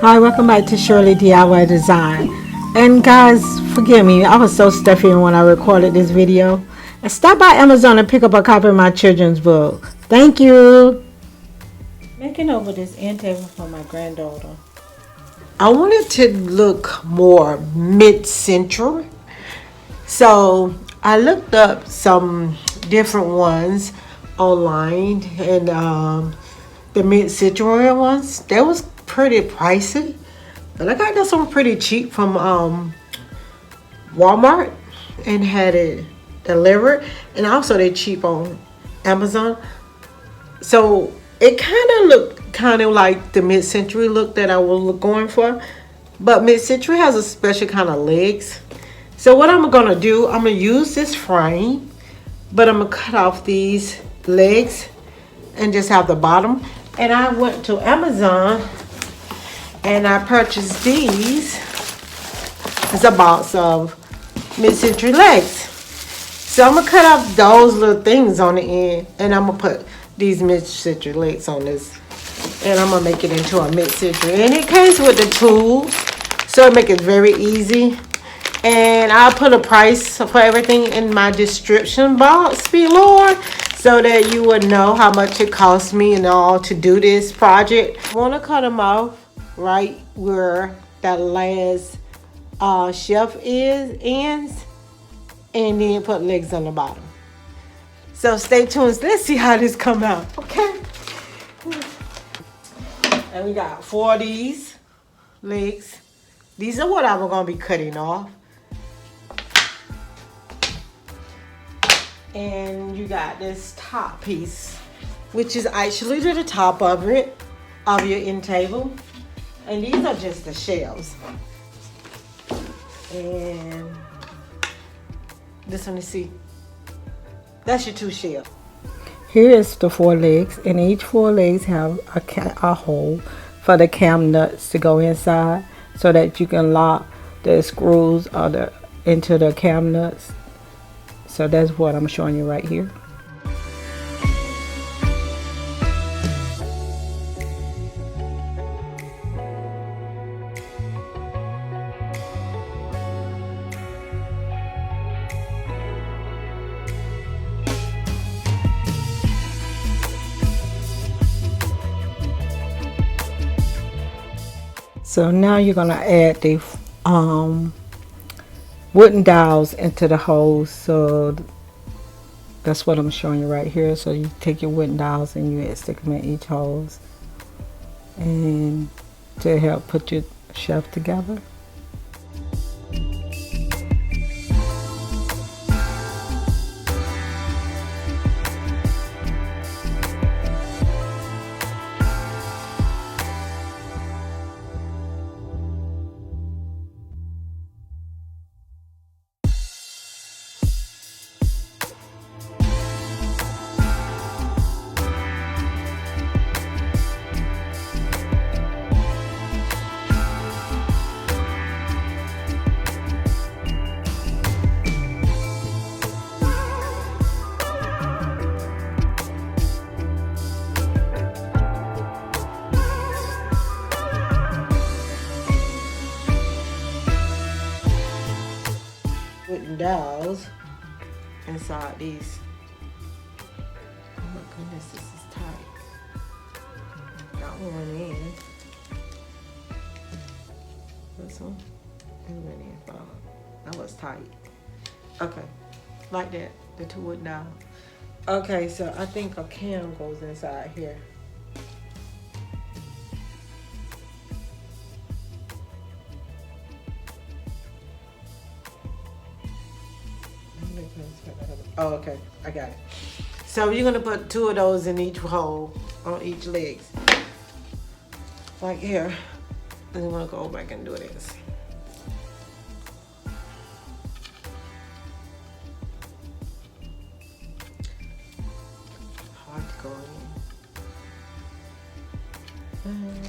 Hi, welcome back to Shirley DIY Design. And guys, forgive me, I was so stuffy when I recorded this video. And stop by Amazon and pick up a copy of my children's book. Thank you. Making over this end table for my granddaughter. I wanted to look more mid-century. So I looked up some different ones online, and the mid-century ones, they was pretty pricey. But I got this one pretty cheap from Walmart and had it delivered. And also they cheap on Amazon. So it kind of looked kind of like the mid-century look that I was going for. But mid-century has a special kind of legs. So what I'm going to do, I'm going to use this frame. But I'm going to cut off these legs and just have the bottom. And I went to Amazon and I purchased these. It's a box of mid-century legs. So I'm gonna cut off those little things on the end, and I'm gonna put these mid-century legs on this, and I'm gonna make it into a mid-century. And it comes with the tools, so it make it very easy. And I'll put a price for everything in my description box below, so that you would know how much it cost me and all to do this project. I wanna cut them off right where that last shelf ends, and then put legs on the bottom. So stay tuned. Let's see how this come out. Okay. And we got 4 of these legs. These are what I'm gonna be cutting off. And you got this top piece, which is actually to the top of it, of your end table. And these are just the shells. And this one, you see, that's your 2 shells. Here is the 4 legs, and each 4 legs have a hole for the cam nuts to go inside, so that you can lock the screws into the cam nuts. So that's what I'm showing you right here. So now you're gonna add the wooden dowels into the holes. So that's what I'm showing you right here. So you take your wooden dowels and you stick them in each holes, and to help put your shelf together. Wooden dowels inside these. Oh my goodness, this is tight. Got one in. This one. And then in. That was tight. Okay, like that. The 2 wooden dowels. Okay, so I think a cam goes inside here. Oh, okay, I got it. So you're gonna put 2 of those in each hole on each leg, like here. And I'm gonna go back and do this. Hard to go in.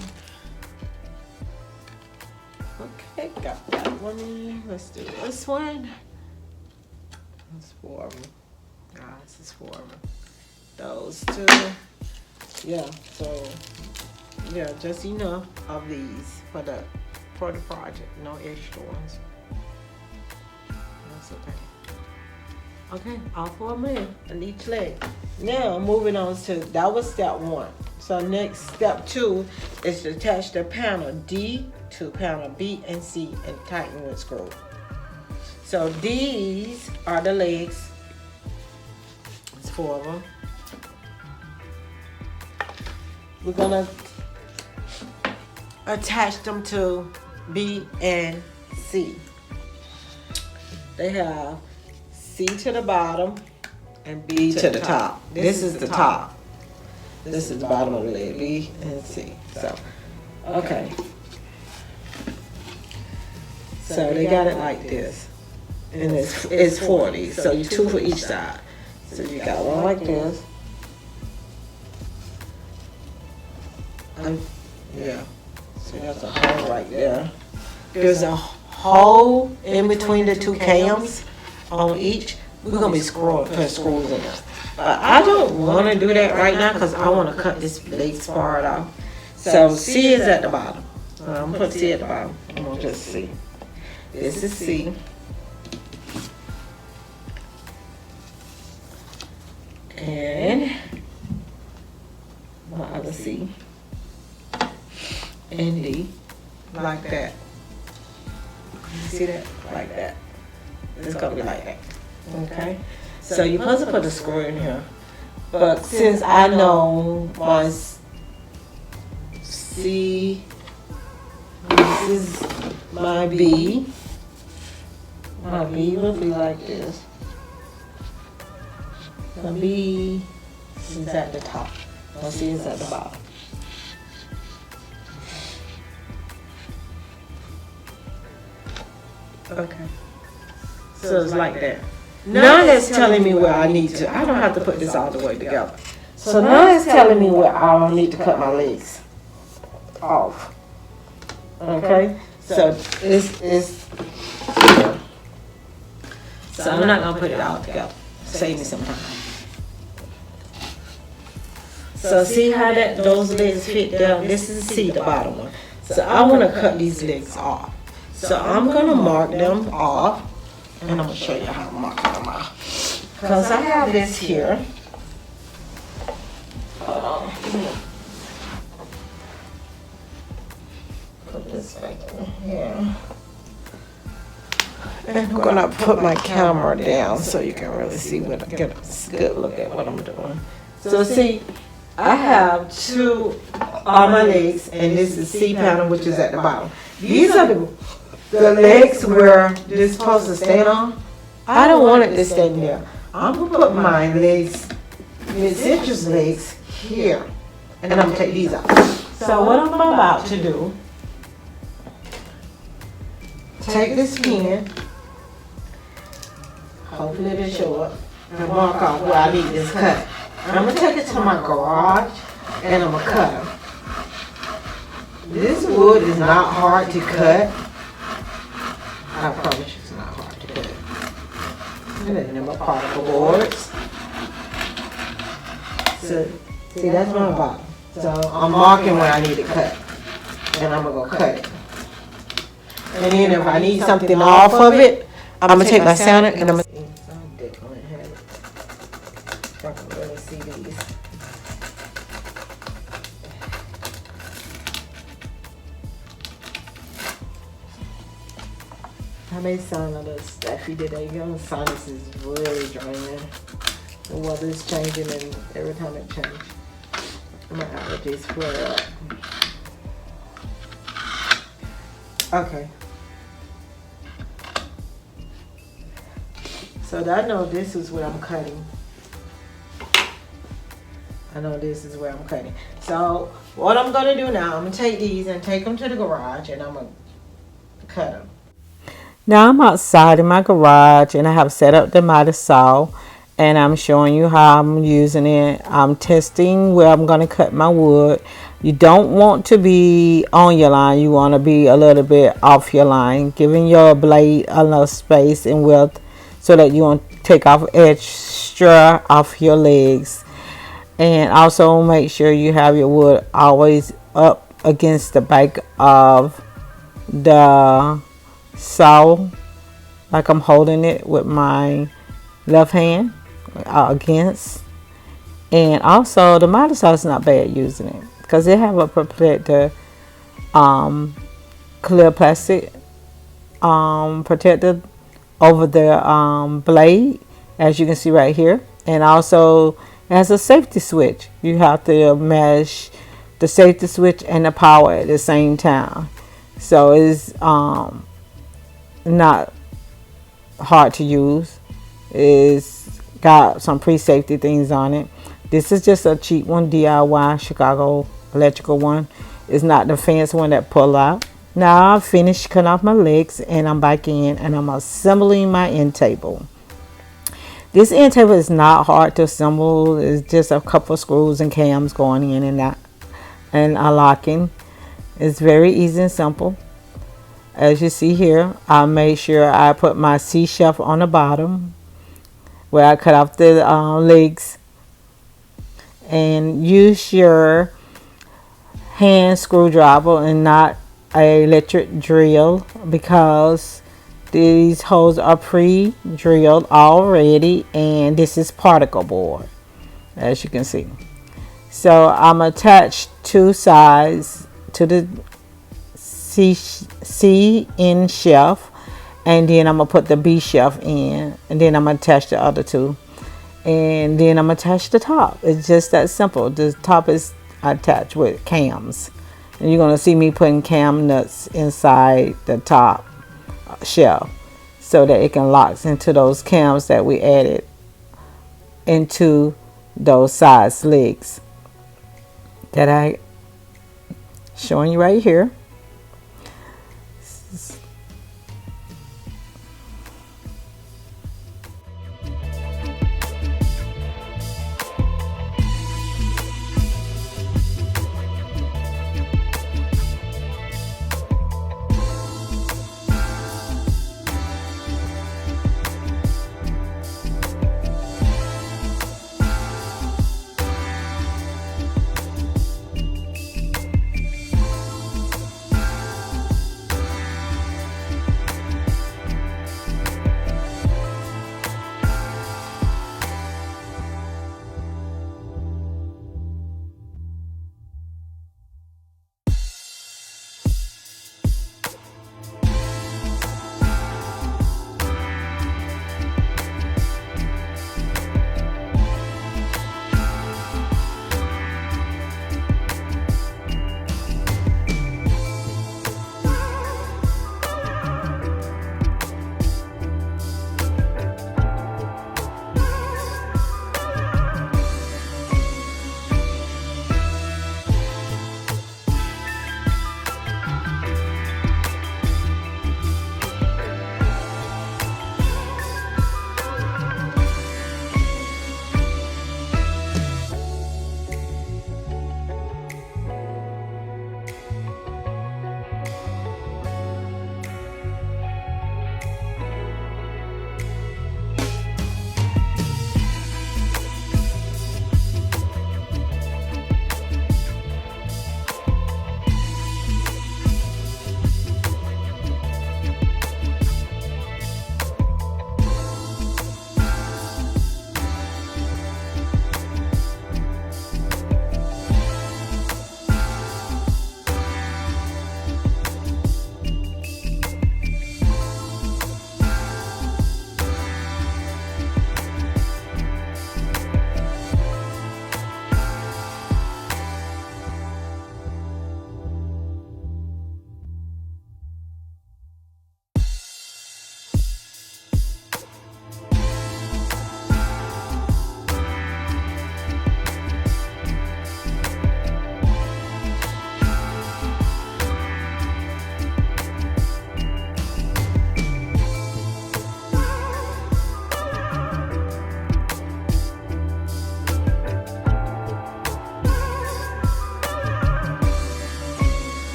Okay, got that one in. Let's do this one. That's 4 of them. Guys, it's 4 of them. Those 2. Yeah, so Yeah, just enough of these for the project. No extra ones. That's okay. Okay, all 4 men on each leg. Now moving on to, that was step 1. So next, step 2 is to attach the panel D to panel B and C and tighten with screw. So these are the legs. It's 4 of them. We're gonna attach them to B and C. They have C to the bottom and B to the top. This is the top. This is the bottom of the leg, B and C. So, okay. So they got it like this. And it's 40. So you 2 for each side. So you got one like this. Yeah. So that's a hole right there. There's a hole in between the 2 cams on each. We're going to be putting screws in there. But I don't want to do that right now because I want to cut this leg part off. So C is at the bottom. I'm going to put C at the bottom. I'm going to just C. This is C. And my other C. And D. Like that. See that? Like that. It's going to be like that. Okay? So you're supposed to put the screw in here. But since I know my C, this is my B. My B will be like this. My B is at the top. My C is at the bottom. Okay. So it's like that. Now it's telling me where I need to. I don't have to put this all the way together. So now it's telling me where I need to cut my legs off. Okay? So it's here. So I'm not going to put it all together. Save me some time. So see how those legs fit there? This is C, the bottom one. So I want to cut these legs off. So I'm going to mark them off. And I'm going to show you how to mark them off. Because I have this here. Hold on. Put this back in here. And I'm going to put my camera down so you can really see what, get a good look at what I'm doing. So see, I have 2 on my legs, and this is C panel, which is at the bottom. These are the legs where they're supposed to stand on. I don't want it to stand there. I'm going to put my legs, mid-citrus legs, here. And I'm going to take these out. So what I'm about to do, take this pen, hopefully it'll show up, and mark off where I need this cut. I'm going to take it to my garage, and I'm going to cut them. This wood is not hard to cut. I promise you it's not hard to cut. And then my particle boards. So, see, that's my bottom. So I'm marking where I need to cut. And I'm going to go cut it. And then if I need something off of it, I'm going to take my sander and I'm going to... I can really see these. I may sound a little stuffy today. Your sinus is really draining. The weather's changing and every time it changes, my allergies flare up. Okay. So I know this is where I'm cutting. I know this is where I'm cutting. So what I'm going to do now, I'm going to take these and take them to the garage and I'm going to cut them. Now I'm outside in my garage and I have set up the miter saw and I'm showing you how I'm using it. I'm testing where I'm going to cut my wood. You don't want to be on your line. You want to be a little bit off your line, giving your blade enough space and width so that you won't take off extra off your legs. And also make sure you have your wood always up against the back of the saw, like I'm holding it with my left hand against. And also the miter saw is not bad using it because they have a protector, um, clear plastic protector over the blade, as you can see right here. And also it has a safety switch. You have to mesh the safety switch and the power at the same time. So it's not hard to use. It's got some pre-safety things on it. This is just a cheap one, DIY Chicago electrical one. It's not the fancy one that pull out. Now I've finished cutting off my legs and I'm back in and I'm assembling my end table. This end table is not hard to assemble. It's just a couple of screws and cams going in and out and unlocking. It's very easy and simple. As you see here, I made sure I put my C-shelf on the bottom where I cut off the legs, and use your hand screwdriver and not a electric drill because these holes are pre-drilled already, and this is particle board, as you can see. So I'm attached two sides to the C in shelf, and then I'm gonna put the B shelf in, and then I'm gonna attach the other two, and then I'm gonna attach the top. It's just that simple. The top is attached with cams, and you're gonna see me putting cam nuts inside the top shelf so that it can lock into those cams that we added into those side legs that I showing you right here.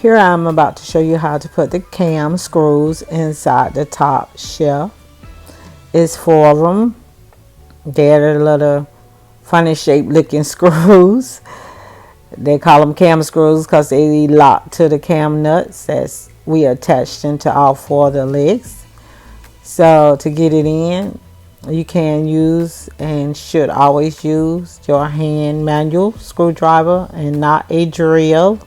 Here I'm about to show you how to put the cam screws inside the top shelf. It's 4 of them. They're the little funny shaped looking screws. They call them cam screws because they lock to the cam nuts that's we attached into all 4 of the legs. So to get it in, you can use and should always use your hand manual screwdriver and not a drill,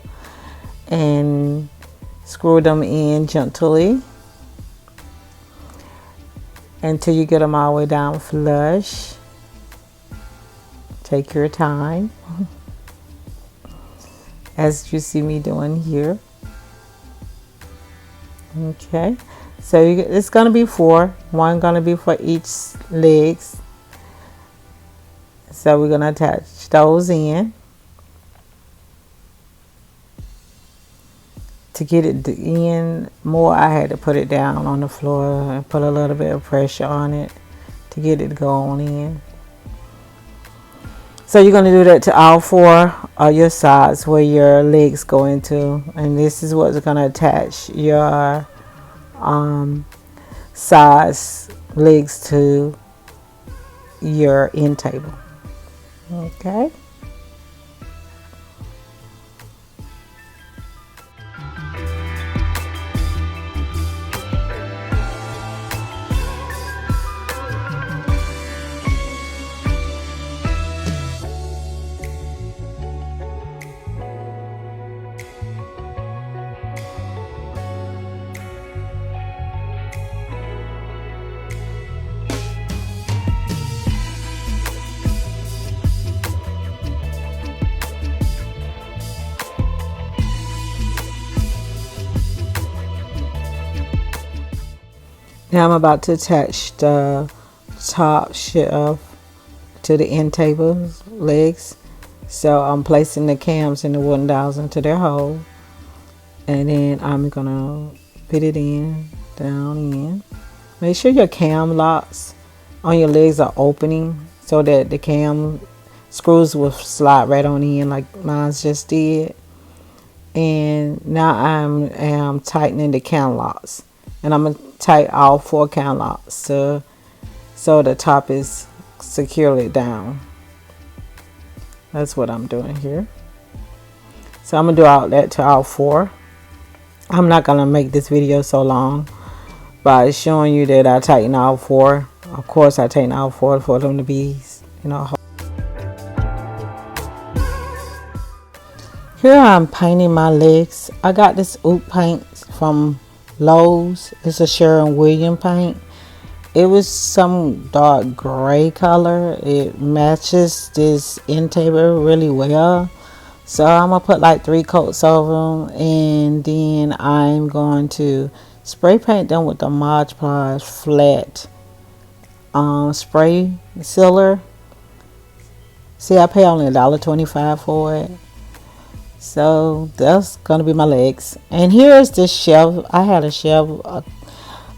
and screw them in gently until you get them all the way down flush. Take your time, as you see me doing here. Okay, so it's going to be 4. One going to be for each legs. So we're going to attach those in. To get it in more, I had to put it down on the floor and put a little bit of pressure on it to get it to go on in. So you're going to do that to all 4 of your sides where your legs go into, and this is what's going to attach your sides legs to your end table. Okay. Now I'm about to attach the top shelf to the end table legs. So I'm placing the cams and the wooden dowels into their hole, and then I'm gonna fit it in down in. Make sure your cam locks on your legs are opening so that the cam screws will slide right on in like mine just did. And now I'm tightening the cam locks, and I'm gonna tighten all 4 cam locks so the top is securely down. That's what I'm doing here. So I'm gonna do all that to all 4. I'm not gonna make this video so long by showing you that I tighten all 4. Of course I tighten all 4 for them to be, Here I'm painting my legs. I got this oud paint from Lowe's. It's a Sherwin-Williams paint. It was some dark gray color. It matches this end table really well. So I'm going to put like 3 coats over them. And then I'm going to spray paint them with the Mod Podge flat spray sealer. See, I pay only $1.25 for it. So that's gonna be my legs. And here's this shelf. I had a shelf, a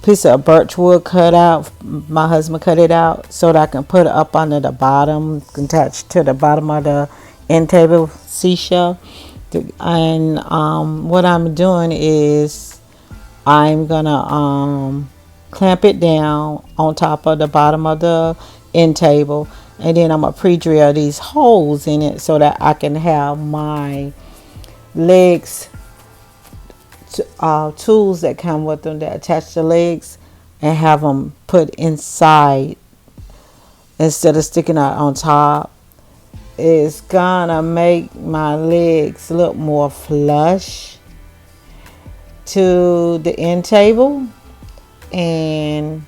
piece of birch wood cut out. My husband cut it out so that I can put it up under the bottom, attached to the bottom of the end table seashell. And what I'm doing is I'm gonna clamp it down on top of the bottom of the end table, and then I'm gonna pre-drill these holes in it so that I can have my legs tools that come with them that attach the legs, and have them put inside instead of sticking out on top. It's gonna make my legs look more flush to the end table, and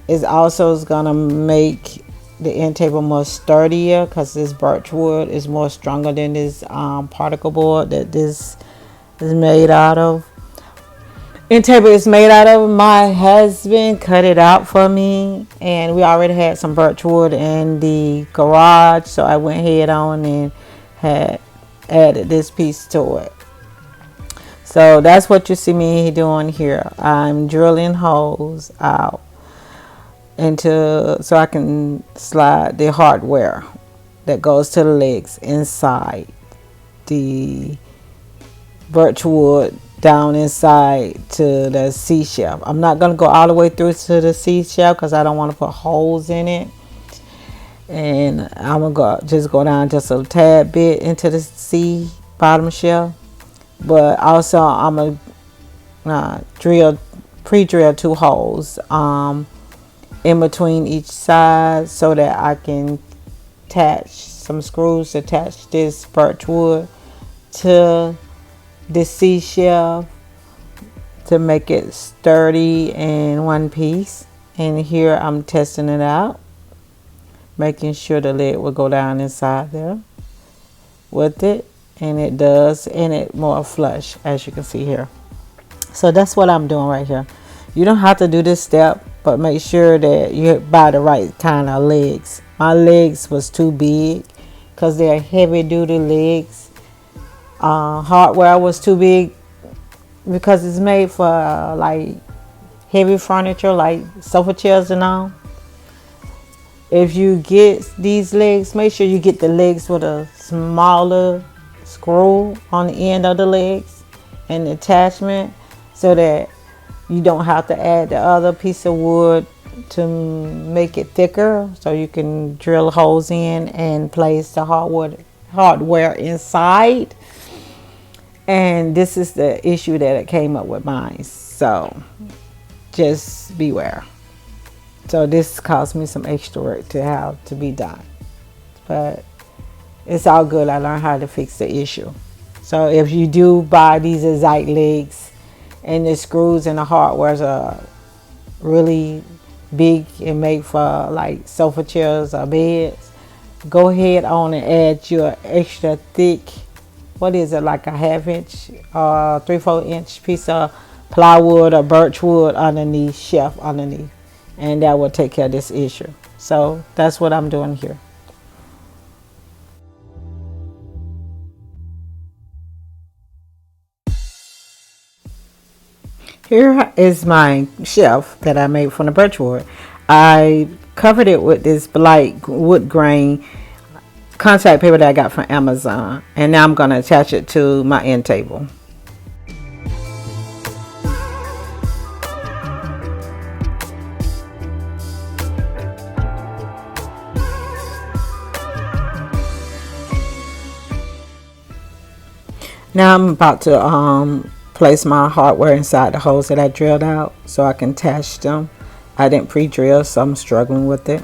it's also gonna make the end table more sturdier because this birch wood is more stronger than this particle board that this is made out of. End table is made out of. My husband cut it out for me, and we already had some birch wood in the garage, so I went ahead on and had added this piece to it. So that's what you see me doing here. I'm drilling holes out so I can slide the hardware that goes to the legs inside the birch wood down inside to the C shelf. I'm not going to go all the way through to the C shelf because I don't want to put holes in it. And I'm going to just go down just a tad bit into the C bottom shelf. But also I'm going to pre-drill 2 holes in between each side so that I can attach some screws to attach this birch wood to the C shelf to make it sturdy in one piece. And here I'm testing it out, making sure the lid will go down inside there with it, and it does, and it more flush, as you can see here. So that's what I'm doing right here. You don't have to do this step, but make sure that you buy the right kind of legs. My legs was too big because they're heavy duty legs. Hardware was too big because it's made for like heavy furniture like sofa chairs and all. If you get these legs, make sure you get the legs with a smaller screw on the end of the legs and the attachment so that you don't have to add the other piece of wood to make it thicker, so you can drill holes in and place the hardware inside. And this is the issue that it came up with mine, so just beware. So this cost me some extra work to have to be done, but it's all good. I learned how to fix the issue. So if you do buy these exact legs and the screws and the hardwares are really big and made for like sofa chairs or beds, go ahead on and add your extra thick, what is it, like a 1/2 inch or 3/4 inch piece of plywood or birch wood underneath, shelf underneath, and that will take care of this issue. So that's what I'm doing here. Here is my shelf that I made from the birch wood. I covered it with this light wood grain contact paper that I got from Amazon, and now I'm going to attach it to my end table. Now I'm about to place my hardware inside the holes that I drilled out so I can attach them. I didn't pre-drill, so I'm struggling with it.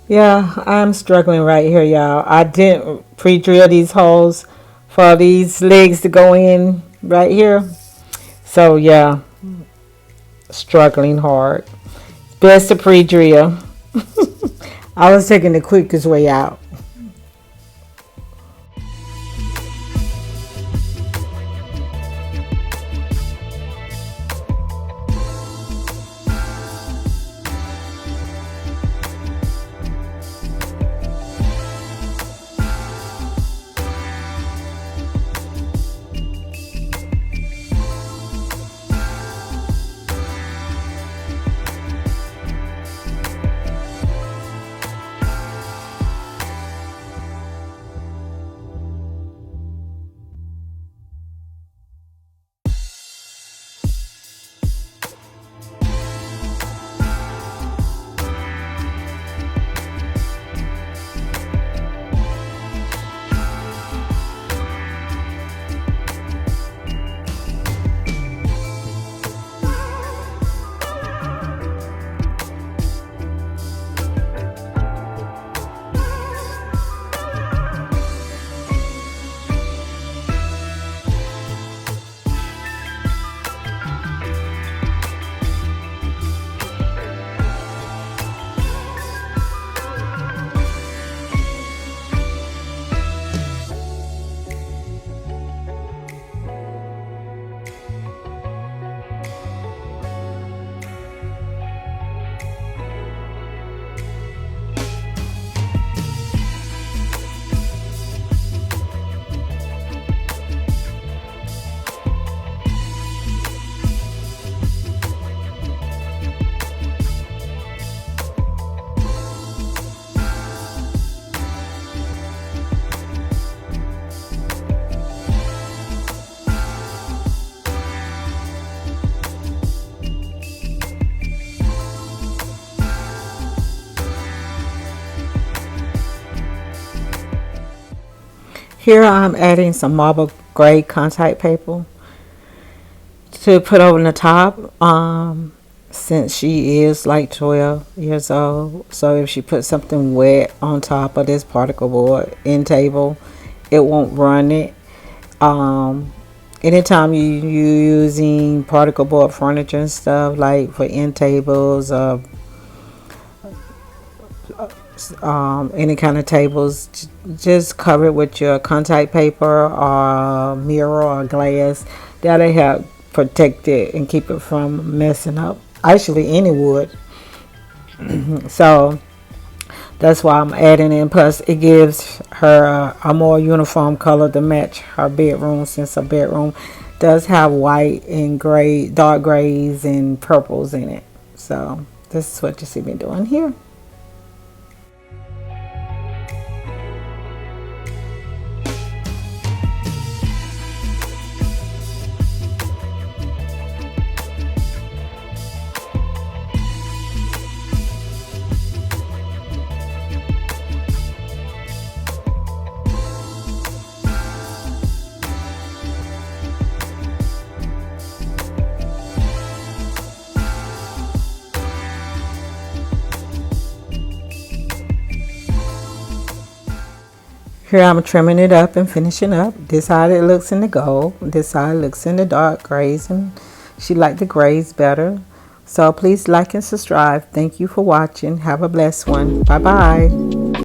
Yeah, I'm struggling right here, y'all. I didn't pre-drill these holes for these legs to go in right here. So yeah, struggling hard. Best to pre-drill. I was taking the quickest way out. Here I'm adding some marble gray contact paper to put over the top. Since she is like 12 years old, so if she puts something wet on top of this particle board end table, it won't run it. Anytime you using particle board furniture and stuff like for end tables or any kind of tables, just cover it with your contact paper or mirror or glass. That'll help protect it and keep it from messing up. Actually, any wood. So that's why I'm adding in. Plus, it gives her a more uniform color to match her bedroom, since her bedroom does have white and gray, dark grays and purples in it. So this is what you see me doing here. Here I'm trimming it up and finishing up. This how it looks in the gold. This how it looks in the dark grays, and she liked the grays better. So please like and subscribe. Thank you for watching. Have a blessed one. Bye bye.